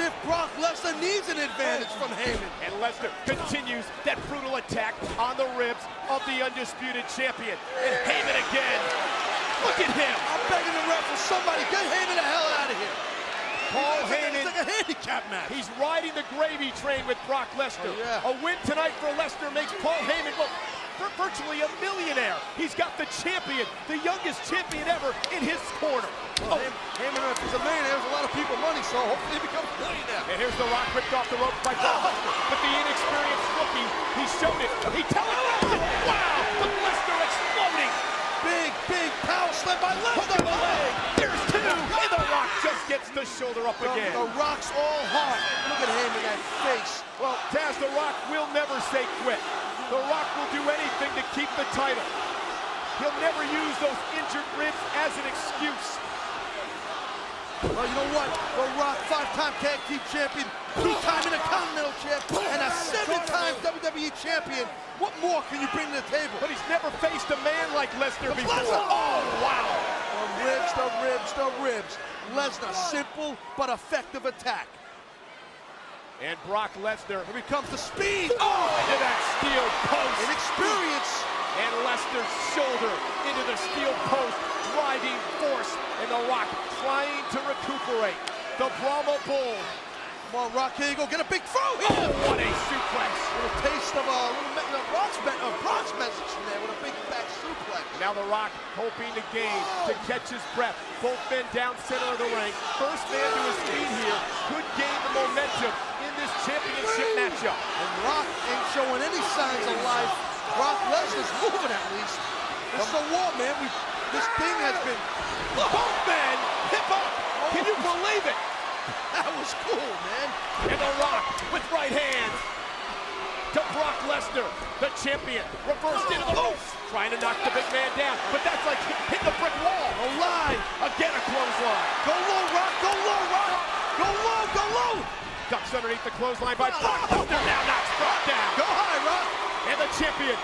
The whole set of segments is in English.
if Brock Lesnar needs an advantage from Heyman. And Lesnar continues that brutal attack on the ribs of the undisputed champion. And Heyman again. Look at him. I'm begging the ref for somebody. Get Heyman the hell out of here. Paul Heyman. It's like a handicap match. He's riding the gravy train with Brock Lesnar. Oh, yeah. A win tonight for Lesnar makes Paul Heyman look virtually a millionaire. He's got the champion, the youngest champion ever, in his corner. Well, Heyman, if he's a millionaire, there's a lot of people money, so hopefully he becomes a millionaire. And here's The Rock ripped off the ropes by Brock Lesnar. But the inexperienced rookie, he showed it. He telegraphed it. Wow! But Lesnar exploding. Big power slam by Lesnar. The leg. There's two. And The Rock just gets the shoulder up again. The Rock's all heart. Look at Heyman, that face. Well, Taz, The Rock will never say quit. The Rock will do anything to keep the title. He'll never use those injured ribs as an excuse. Well, you know what? The Rock, 5-time tag team champion, 2-time Intercontinental champion, and a 7-time WWE champion. What more can you bring to the table? But he's never faced a man like Lesnar before. Lesnar. Oh, wow. The ribs. Lesnar, simple but effective attack. And Brock Lesnar. Here comes the speed. Oh, into that steel post. Inexperience. And Lesnar's shoulder into the steel post. Driving force. And The Rock trying to recuperate. The Brahma Bull. Come on, Rock, here you go. Get a big throw. Oh, what a suplex. A little taste of Brock's message in there with a big back suplex. Now The Rock hoping to gain, to catch his breath. Both men down center of the ring. First man to his feet here could gain the momentum in this championship matchup. And Rock ain't showing any signs of life. Brock Lesnar's moving at least. This is a war, man. This thing has been... Both men hip up. Can you believe it? That was cool, man. And The Rock with right hand to Brock Lesnar, the champion, reversed into the ropes, trying to knock the big man down, but that's like hitting a brick wall. A line. Again, a clothesline. Go low, Rock. Go low, Rock. Go low. Go low. Ducks underneath the clothesline by Brock Lesnar. Now knocks Brock down. Go high, Rock. And the champion,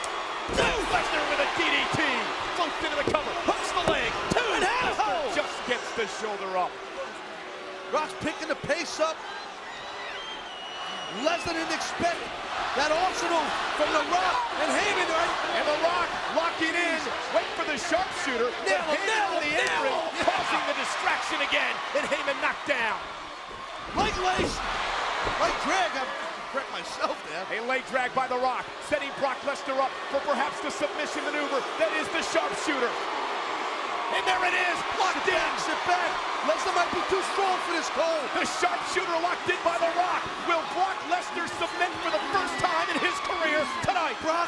Lesnar with a DDT. Floats into the cover, hooks the leg. 2.5. Just gets the shoulder up. Rock's picking the pace up. Lesnar didn't expect that arsenal from The Rock and Heyman, right? And The Rock locking in, wait for the sharpshooter. Nail the apron, causing the distraction again, and Heyman knocked down. Leg lace, leg drag. I'm correct myself there. A leg drag by The Rock, setting Brock Lesnar up for perhaps the submission maneuver that is the sharpshooter. And there it is, locked in. Sit back. Lesnar might be too strong for this, Cole. The sharpshooter locked in by The Rock. Will Brock Lesnar submit for the first time in his career tonight? Brock